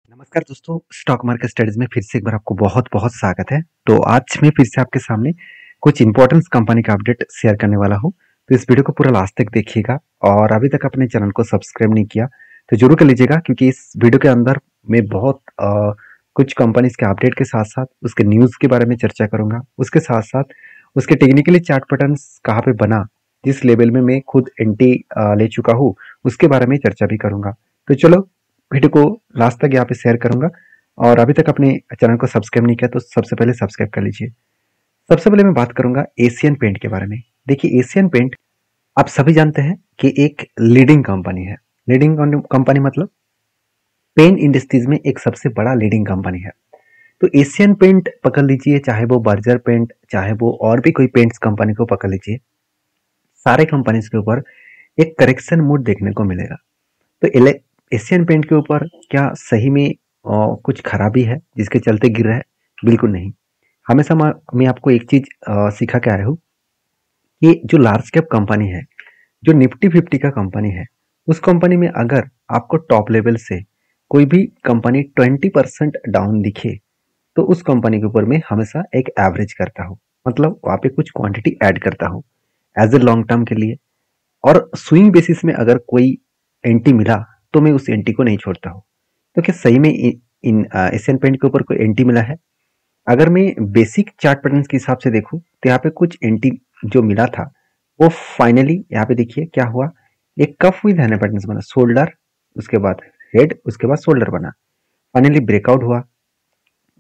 नमस्कार दोस्तों, stock market studies में फिर से एक बार आपको बहुत बहुत स्वागत है। तो आज मैं फिर से आपके सामने कुछ इंपॉर्टेंट कंपनी का अपडेट शेयर करने वाला हूं। तो इस वीडियो को पूरा लास्ट तक देखिएगा और अभी तक अपने चैनल को सब्सक्राइब नहीं किया तो जरूर कर लीजिएगा, क्योंकि इस वीडियो के अंदर मैं बहुत कुछ कंपनीज के अपडेट के साथ साथ उसके न्यूज़ के बारे में चर्चा करूंगा। उसके साथ साथ उसके टेक्निकली चार्ट पैटर्न कहाँ पे बना, जिस लेवल में मैं खुद एंटी ले चुका हूँ, उसके बारे में चर्चा भी करूंगा। तो चलो वीडियो को लास्ट तक यहाँ पे शेयर करूंगा। और अभी तक अपने चैनल को सब्सक्राइब नहीं किया तो सबसे पहले सब्सक्राइब कर लीजिए। सबसे पहले मैं बात करूंगा एशियन पेंट के बारे में। देखिए, एशियन पेंट आप सभी जानते हैं कि एक लीडिंग कंपनी है। लीडिंग कंपनी मतलब पेंट इंडस्ट्रीज में एक सबसे बड़ा लीडिंग कंपनी है। तो एशियन पेंट पकड़ लीजिए, चाहे वो बर्जर पेंट, चाहे वो और भी कोई पेंट्स कंपनी को पकड़ लीजिए, सारे कंपनीज के ऊपर एक करेक्शन मूड देखने को मिलेगा। तो एशियन पेंट के ऊपर क्या सही में कुछ खराबी है जिसके चलते गिर रहा है? बिल्कुल नहीं। हमेशा मैं आपको एक चीज सिखा के आ रहा हूँ कि जो लार्ज कैप कंपनी है, जो निफ्टी 50 का कंपनी है, उस कंपनी में अगर आपको टॉप लेवल से कोई भी कंपनी 20% डाउन दिखे तो उस कंपनी के ऊपर मैं हमेशा एक एवरेज करता हूँ, मतलब वहाँ पे कुछ क्वांटिटी ऐड करता हूँ एज ए लॉन्ग टर्म के लिए। और स्विंग बेसिस में अगर कोई एंटी मिला तो मैं उस एंटी को नहीं छोड़ता हूँ। तो क्या सही में इन एशियन पेंट के ऊपर कोई एंटी मिला है? अगर मैं बेसिक चार्ट पैटर्न के हिसाब से देखूं तो यहाँ पे कुछ एंटी जो मिला था वो फाइनली यहाँ पे देखिए क्या हुआ। एक कफ विद हैंड पैटर्न बना, शोल्डर, उसके बाद हेड, उसके बाद शोल्डर बना, फाइनली ब्रेकआउट हुआ,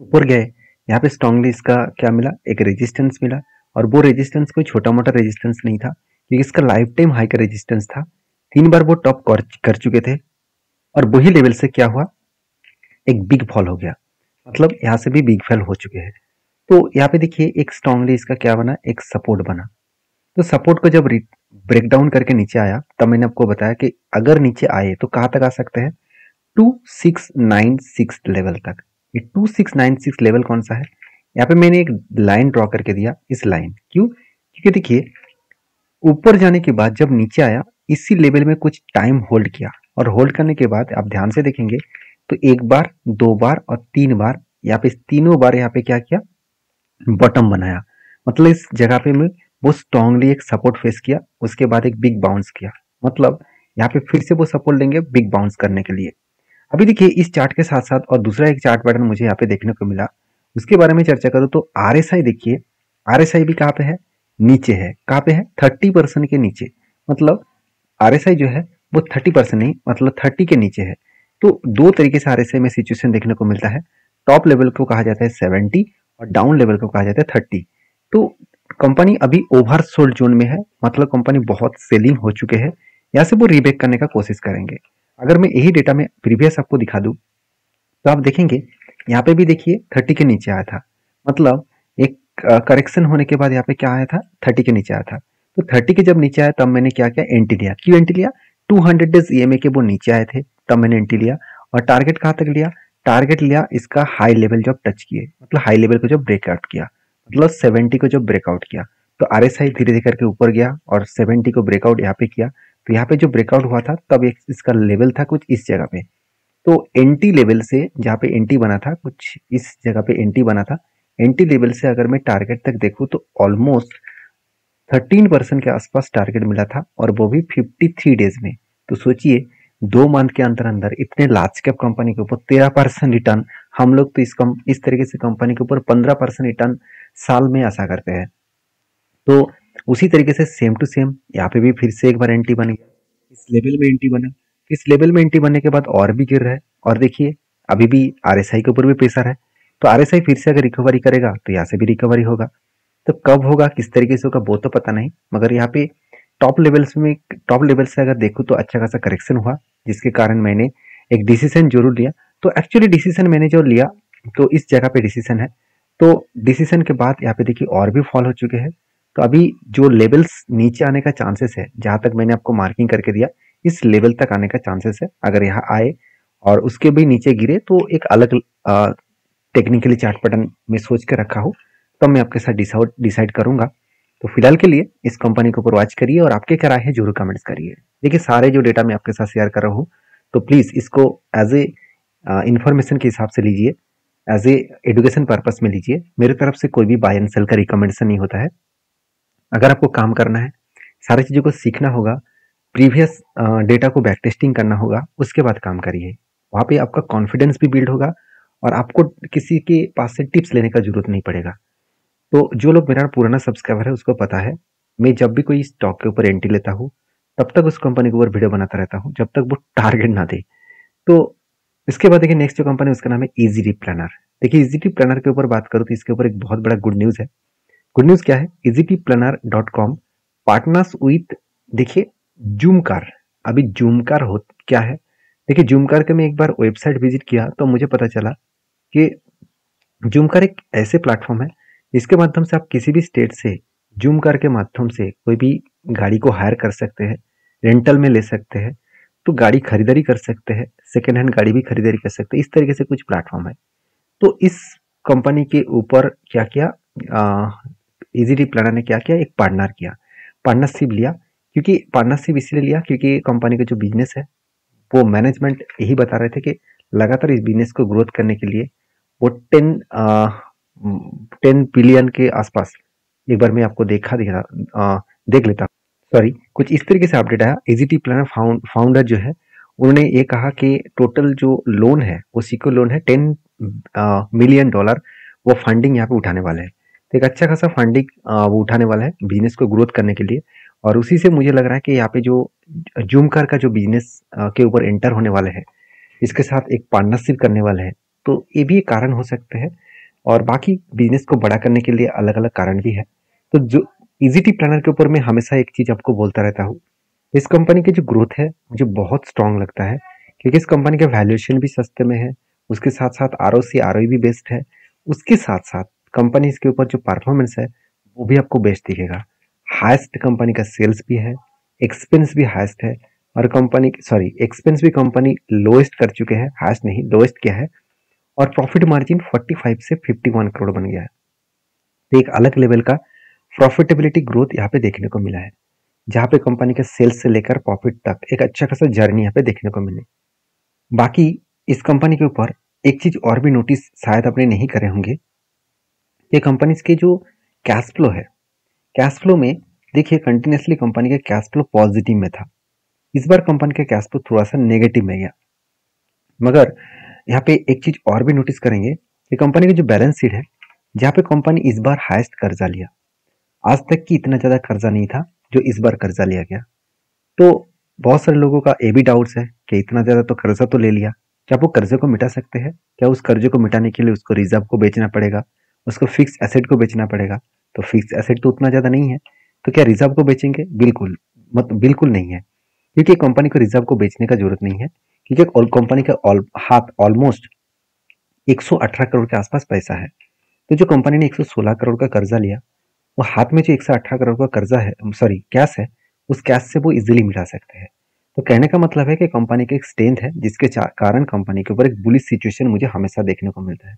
ऊपर गए। यहाँ पे स्ट्रांगली इसका क्या मिला, एक रेजिस्टेंस मिला। और वो रेजिस्टेंस कोई छोटा मोटा रेजिस्टेंस नहीं था, क्योंकि इसका लाइफ टाइम हाई का रेजिस्टेंस था। 3 बार वो टॉप कर चुके थे और वही लेवल से क्या हुआ, एक बिग फॉल हो गया। मतलब यहाँ से भी बिग फॉल हो चुके हैं। तो यहाँ पे देखिए एक स्ट्रांगली इसका क्या बना, एक सपोर्ट बना। तो सपोर्ट को जब ब्रेक डाउन करके नीचे आया तब मैंने आपको बताया कि अगर नीचे आए तो कहाँ तक आ सकते हैं, 2696 लेवल तक। ये 2696 लेवल कौन सा है? यहाँ पे मैंने एक लाइन ड्रॉ करके दिया, इस लाइन क्यों, क्योंकि देखिए ऊपर जाने के बाद जब नीचे आया इसी लेवल में कुछ टाइम होल्ड किया, और होल्ड करने के बाद आप ध्यान से देखेंगे तो 1 बार, 2 बार और 3 बार, यहाँ पे तीनों बार यहाँ पे क्या किया, बॉटम बनाया। मतलब इस जगह पे मैं वो स्ट्रांगली एक सपोर्ट फेस किया, उसके बाद एक बिग बाउंस किया। मतलब यहाँ पे फिर से वो सपोर्ट लेंगे बिग बाउंस करने के लिए। अभी देखिए इस चार्ट के साथ साथ और दूसरा एक चार्ट पैटर्न मुझे यहाँ पे देखने को मिला, उसके बारे में चर्चा करूँ तो आरएसआई देखिए। आरएसआई भी कहाँ पे है, नीचे है। कहाँ पे है, 30% के नीचे। मतलब आरएसआई जो है वो 30% नहीं, मतलब 30 के नीचे है। तो दो तरीके से आरएसआई में सिचुएशन देखने को मिलता है। टॉप लेवल को कहा जाता है 70 और डाउन लेवल को कहा जाता है 30। तो कंपनी अभी ओवर सोल्ड जोन में है, मतलब कंपनी बहुत सेलिंग हो चुके हैं। यहाँ से वो रीबैक करने का कोशिश करेंगे। अगर मैं यही डेटा में प्रीवियस आपको दिखा दूं तो आप देखेंगे यहाँ पे भी देखिए 30 के नीचे आया था। मतलब एक करेक्शन होने के बाद यहाँ पे क्या आया था, 30 के नीचे आया था। तो 30 के जब नीचे आया तब मैंने क्या किया, एंटी लिया। क्यों एंटी लिया, 200 डेज ईएमए के वो नीचे आए थे तब मैंने एंटी लिया। और टारगेट कहाँ तक लिया, टारगेट लिया इसका हाई लेवल जब टच किए, मतलब हाई लेवल को जब ब्रेकआउट किया, मतलब 70 को जब ब्रेकआउट किया तो आरएसआई धीरे धीरे करके ऊपर गया और 70 को ब्रेकआउट यहाँ पे किया। तो यहाँ पे जो ब्रेकआउट हुआ था तब इसका लेवल था कुछ इस जगह पे। तो एंटी लेवल से जहाँ पे एंटी बना था, कुछ इस जगह पे एंटी बना था। एंटी लेवल से अगर मैं टारगेट तक देखूँ तो ऑलमोस्ट 13% के आसपास टारगेट मिला था, और वो भी 53 डेज में। तो सोचिए 2 मंथ के अंदर अंदर इतने लार्ज कैप कंपनी के ऊपर 13% रिटर्न। हम लोग तो इस तरीके से कंपनी के ऊपर 15% रिटर्न साल में आशा करते हैं। तो उसी तरीके से सेम टू सेम यहाँ पे भी फिर से एक बार एंटी बन गया, इस लेवल में एंटी बना। इस लेवल में एंटी बनने के बाद और भी गिर रहा है। और देखिए अभी भी आरएसआई के ऊपर भी प्रेशर है। तो आरएसआई फिर से अगर रिकवरी करेगा तो यहाँ से भी रिकवरी होगा। तो कब होगा, किस तरीके से होगा वो तो पता नहीं, मगर यहाँ पे टॉप लेवल से अगर देखूँ तो अच्छा खासा करेक्शन हुआ, जिसके कारण मैंने एक डिसीजन जरूर लिया। तो एक्चुअली डिसीजन मैंने जो लिया तो इस जगह पे डिसीजन है। तो डिसीजन के बाद यहाँ पे देखिए और भी फॉल हो चुके हैं। तो अभी जो लेवल्स नीचे आने का चांसेस है, जहां तक मैंने आपको मार्किंग करके दिया, इस लेवल तक आने का चांसेस है। अगर यहाँ आए और उसके भी नीचे गिरे तो एक अलग टेक्निकली चार्ट पैटर्न में सोच के रखा हूँ, तब मैं आपके साथ डिसाइड करूंगा। तो फिलहाल के लिए इस कंपनी को ऊपर वॉच करिए और आपके क्या राय है जरूर कमेंट्स करिए। देखिए सारे जो डेटा मैं आपके साथ शेयर कर रहा हूँ, तो प्लीज इसको एज ए इंफॉर्मेशन के हिसाब से लीजिए, एज ए एजुकेशन पर्पस में लीजिए। मेरे तरफ से कोई भी बाय एंड सेल का रिकमेंडेशन नहीं होता है। अगर आपको काम करना है, सारी चीज़ों को सीखना होगा, प्रीवियस डेटा को बैक टेस्टिंग करना होगा, उसके बाद काम करिए। वहाँ पे आपका कॉन्फिडेंस भी बिल्ड होगा और आपको किसी के पास से टिप्स लेने का जरूरत नहीं पड़ेगा। तो जो लोग मेरा पुराना सब्सक्राइबर है उसको पता है, मैं जब भी कोई स्टॉक के ऊपर एंट्री लेता हूँ तब तक उस कंपनी के ऊपर वीडियो बनाता रहता हूँ जब तक वो टारगेट ना दे। तो इसके बाद देखिए नेक्स्ट जो कंपनी उसका नाम है इजीटी प्लानर। देखिए इजीटी प्लानर के ऊपर बात करूँ तो इसके ऊपर एक बहुत बड़ा गुड न्यूज़ है। गुड न्यूज़ क्या है? easytplanner.com पार्टनर्स विथ, देखिए जूमकार। अभी जूमकार हो क्या है? देखिए जूमकार के मैं एक बार वेबसाइट विजिट किया तो मुझे पता चला कि जूमकार एक ऐसे प्लेटफॉर्म है जिसके माध्यम से आप किसी भी स्टेट से जूमकार के माध्यम से कोई भी गाड़ी को हायर कर सकते हैं, रेंटल में ले सकते हैं, तो गाड़ी खरीदारी कर सकते हैं, सेकेंड हैंड गाड़ी भी खरीदारी कर सकते हैं। इस तरीके से कुछ प्लेटफॉर्म है। तो इस कंपनी के ऊपर क्या किया, इजीटी प्लानर ने क्या किया, एक पार्टनर किया, पार्टनरशिप लिया। क्योंकि पार्टनरशिप इसलिए लिया क्योंकि कंपनी का जो बिजनेस है वो मैनेजमेंट यही बता रहे थे कि लगातार इस बिजनेस को ग्रोथ करने के लिए वो 10 बिलियन के आसपास, एक बार मैं आपको देख लेता हूँ। सॉरी, कुछ इस तरीके से अपडेट आया। इजीटी प्लानर फाउंडर जो है उन्होंने ये कहा कि टोटल जो लोन है वो सिक्योर लोन है, $10 मिलियन वो फंडिंग यहाँ पे उठाने वाले हैं। तो एक अच्छा खासा फंडिंग वो उठाने वाला है बिजनेस को ग्रोथ करने के लिए। और उसी से मुझे लग रहा है कि यहाँ पे जो जूमकार का जो बिजनेस के ऊपर एंटर होने वाले हैं, इसके साथ एक पार्टनरशिप करने वाले हैं, तो ये भी एक कारण हो सकते हैं। और बाकी बिजनेस को बड़ा करने के लिए अलग अलग कारण भी है। तो जो इजीटी प्लानर के ऊपर मैं हमेशा एक चीज आपको बोलता रहता हूँ, इस कंपनी की जो ग्रोथ है मुझे बहुत स्ट्रांग लगता है क्योंकि इस कंपनी का वैल्यूएशन भी सस्ते में है, उसके साथ साथ आरओसी आरओई भी बेस्ट है, उसके साथ साथ कंपनी के ऊपर जो परफॉर्मेंस है वो भी आपको बेस्ट दिखेगा। हाईएस्ट कंपनी का सेल्स भी है, एक्सपेंस भी हाईएस्ट है, और कंपनी सॉरी एक्सपेंस भी कंपनी लोएस्ट कर चुके हैं, हाईएस्ट नहीं लोएस्ट किया है। और प्रॉफिट मार्जिन 45 से 51 करोड़ बन गया है। तो एक अलग लेवल का प्रॉफिटेबिलिटी ग्रोथ यहाँ पे देखने को मिला है, जहाँ पे कंपनी के सेल्स से लेकर प्रॉफिट तक एक अच्छा खासा जर्नी यहाँ पे देखने को मिले। बाकी इस कंपनी के ऊपर एक चीज और भी नोटिस शायद आपने नहीं करे होंगे, ये कंपनीज के जो कैश फ्लो है, कैश फ्लो में देखिए कंटिन्यूसली कंपनी का कैश फ्लो पॉजिटिव में था। इस बार कंपनी का कैश फ्लो थोड़ा सा नेगेटिव में गया। मगर यहाँ पे एक चीज और भी नोटिस करेंगे कि कंपनी की जो बैलेंस शीट है, जहाँ पे कंपनी इस बार हाईएस्ट कर्जा लिया, आज तक की इतना ज्यादा कर्जा नहीं था जो इस बार कर्जा लिया गया। तो बहुत सारे लोगों का ये भी डाउट्स है कि इतना ज्यादा तो कर्जा तो ले लिया, क्या वो कर्जे को मिटा सकते हैं? क्या उस कर्जे को मिटाने के लिए उसको रिजर्व को बेचना पड़ेगा, उसको फिक्स एसेट को बेचना पड़ेगा? तो फिक्स एसेट तो उतना ज्यादा नहीं है, तो क्या रिजर्व को बेचेंगे? बिल्कुल बिल्कुल नहीं है, क्योंकि कंपनी को रिजर्व को बेचने का जरूरत नहीं है, क्योंकि कंपनी का हाथ ऑलमोस्ट 118 करोड़ के आसपास पैसा है। तो जो कंपनी ने 116 करोड़ का कर्जा लिया, वो हाथ में जो 118 करोड़ का कर्जा है, सॉरी कैश है, उस कैश से वो इजीली मिटा सकते हैं। तो कहने का मतलब है कि कंपनी की एक स्ट्रेंथ है जिसके कारण कंपनी के ऊपर एक बुलिश सिचुएशन मुझे हमेशा देखने को मिलता है।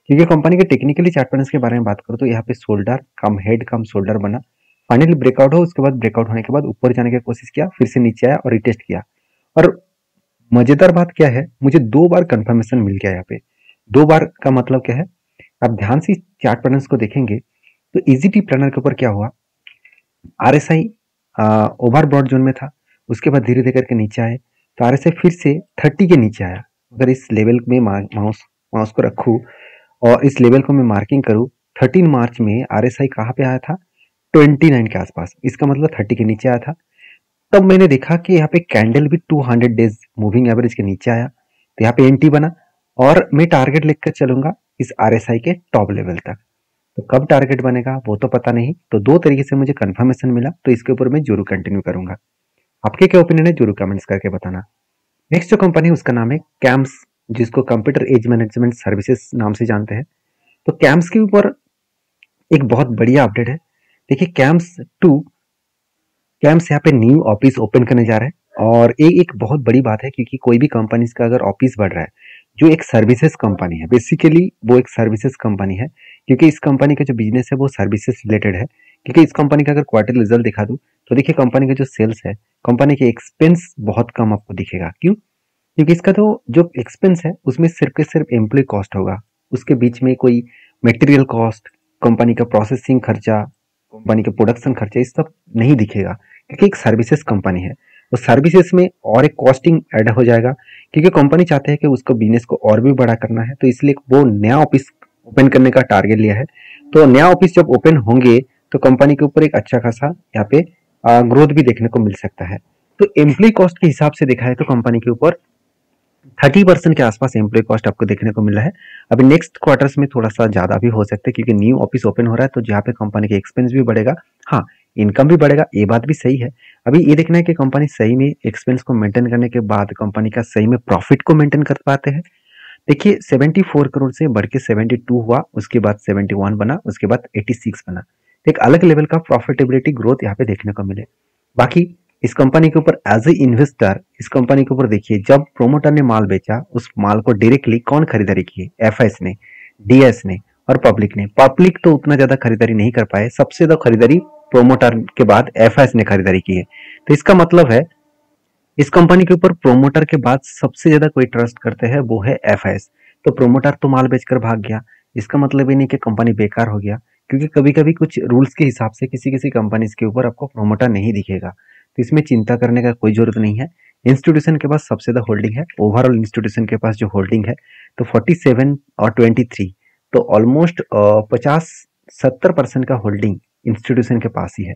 क्योंकि कंपनी के टेक्निकली चार्ट पैटर्न्स के बारे में बात करूँ तो यहाँ पे शोल्डर कम हेड कम शोल्डर बना, फाइनली ब्रेकआउट हो, उसके बाद ब्रेकआउट होने के बाद ऊपर जाने की कोशिश किया, फिर से नीचे आया और रिटेस्ट किया। और मजेदार बात क्या है, मुझे 2 बार कंफर्मेशन मिल गया यहाँ पे। 2 बार का मतलब क्या है, आप ध्यान से चार्ट पैटर्न्स को देखेंगे तो इजीटी प्लानर के ऊपर क्या हुआ, आरएसआई ओवर ब्रॉड जोन में था, उसके बाद धीरे धीरे करके नीचे आए, तो आरएसआई फिर से 30 के नीचे आया। अगर इस लेवल में माउस को रखूं और इस लेवल को मैं मार्किंग करूं, 13 मार्च में आरएसआई कहाँ पे आया था, 29 के आसपास, इसका मतलब 30 के नीचे आया था। तब मैंने देखा कि यहाँ पे कैंडल भी 200 डेज मूविंग एवरेज के नीचे आया, तो यहाँ पे एंटी बना और मैं टारगेट लेकर चलूंगा इस आरएसआई के टॉप लेवल तक। तो कब टारगेट बनेगा वो तो पता नहीं, तो 2 तरीके से मुझे कंफर्मेशन मिला, तो इसके ऊपर मैं जरूर कंटिन्यू करूंगा। आपके क्या ओपिनियन है जरूर कमेंट्स करके बताना। नेक्स्ट जो कंपनी है उसका नाम है कैम्स, जिसको कंप्यूटर एज मैनेजमेंट सर्विसेज नाम से जानते हैं। तो कैम्स के ऊपर एक बहुत बढ़िया अपडेट है। देखिए कैम्स यहाँ पे न्यू ऑफिस ओपन करने जा रहे हैं, और एक बहुत बड़ी बात है क्योंकि कोई भी कंपनी का अगर ऑफिस बढ़ रहा है, जो एक सर्विसेज कंपनी है, बेसिकली वो एक सर्विसेज कंपनी है, क्योंकि इस कंपनी का जो बिजनेस है वो सर्विसेज रिलेटेड है। क्योंकि इस कंपनी का अगर क्वार्टर रिजल्ट दिखा दूं तो देखिए कंपनी का जो सेल्स है, कंपनी के एक्सपेंस बहुत कम आपको दिखेगा। क्यों? क्योंकि इसका तो जो एक्सपेंस है उसमें सिर्फ के सिर्फ एम्प्लॉय कॉस्ट होगा, उसके बीच में कोई मटेरियल कॉस्ट, कंपनी का प्रोसेसिंग खर्चा, कंपनी का प्रोडक्शन खर्चा, ये सब नहीं दिखेगा क्योंकि एक सर्विसेज कंपनी है। तो सर्विसेज में और एक कॉस्टिंग ऐड हो जाएगा क्योंकि कंपनी चाहते हैं कि उसको बिजनेस को और भी बड़ा करना है, तो इसलिए वो नया ऑफिस ओपन करने का टारगेट लिया है। तो नया ऑफिस जब ओपन होंगे तो कंपनी के ऊपर एक अच्छा खासा यहाँ पे ग्रोथ भी देखने को मिल सकता है। तो एम्प्लॉय कॉस्ट के हिसाब से देखा है तो कंपनी के ऊपर 30% के आसपास एम्प्लॉय कॉस्ट आपको देखने को मिल रहा है। अभी नेक्स्ट क्वार्टर्स में थोड़ा सा ज्यादा भी हो सकता है क्योंकि न्यू ऑफिस ओपन हो रहा है, तो जहाँ पे कंपनी के एक्सपेंस भी बढ़ेगा, हाँ इनकम भी बढ़ेगा, ये बात भी सही है। अभी ये देखना है कि कंपनी सही में एक्सपेंस को मेंटेन करने के बाद कंपनी का सही में प्रॉफिट को मेंटेन कर पाते हैं। देखिए 74 करोड़ से बढ़ के 72 हुआ, उसके बाद 71 बना, उसके बाद 86 बना। एक अलग लेवल का प्रॉफिटेबिलिटी ग्रोथ यहाँ पे देखने को मिले। बाकी इस कंपनी के ऊपर एज ए इन्वेस्टर, इस कंपनी के ऊपर देखिए जब प्रोमोटर ने माल बेचा, उस माल को डायरेक्टली कौन खरीदारी की? एफआईएस ने, डीएस ने और पब्लिक ने। पब्लिक तो उतना ज्यादा खरीदारी नहीं कर पाए, सबसे ज्यादा खरीदारी प्रोमोटर के बाद एफआईएस ने खरीदारी की है। तो इसका मतलब है इस कंपनी के ऊपर प्रोमोटर के बाद सबसे ज्यादा कोई ट्रस्ट करते हैं वो है एफआईएस। तो प्रोमोटर तो माल बेचकर भाग गया, इसका मतलब ये नहीं कि कंपनी बेकार हो गया, क्योंकि कभी कभी कुछ रूल्स के हिसाब से किसी किसी कंपनीज के ऊपर आपको प्रोमोटर नहीं दिखेगा, तो इसमें चिंता करने का कोई जरूरत नहीं है। इंस्टीट्यूशन के पास सबसे ज्यादा होल्डिंग है, ओवरऑल इंस्टीट्यूशन के पास जो होल्डिंग है तो 47 और 23, तो ऑलमोस्ट 50-70% का होल्डिंग इंस्टीट्यूशन के पास ही है।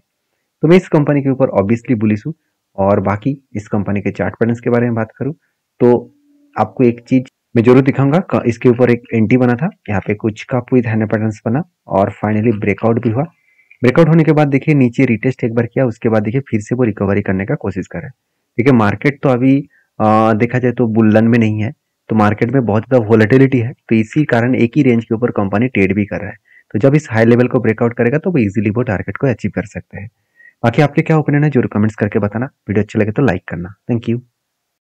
तो मैं इस कंपनी के ऊपर ऑब्वियसली बुलिश हूँ। और बाकी इस कंपनी के चार्ट पैटर्न्स के बारे में बात करूँ तो आपको एक चीज मैं जरूर दिखाऊंगा, इसके ऊपर एक एंटी बना था, यहाँ पे कुछ कप विद हैंड पैटर्न्स बना और फाइनली ब्रेकआउट भी हुआ। ब्रेकआउट होने के बाद देखिए नीचे रिटेस्ट एक बार किया, उसके बाद देखिए फिर से वो रिकवरी करने का कोशिश करे। देखिए मार्केट तो अभी देखा जाए तो बुल्लन में नहीं है, तो मार्केट में बहुत ज्यादा वोलेटिलिटी है, तो इसी कारण एक ही रेंज के ऊपर कंपनी ट्रेड भी कर रहा है। तो जब इस हाई लेवल को ब्रेकआउट करेगा तो वो इजीली वो टारगेट को अचीव कर सकते हैं। बाकी आपके क्या ओपिनियन है जरूर कमेंट्स करके बताना। वीडियो अच्छा लगे तो लाइक करना। Thank you.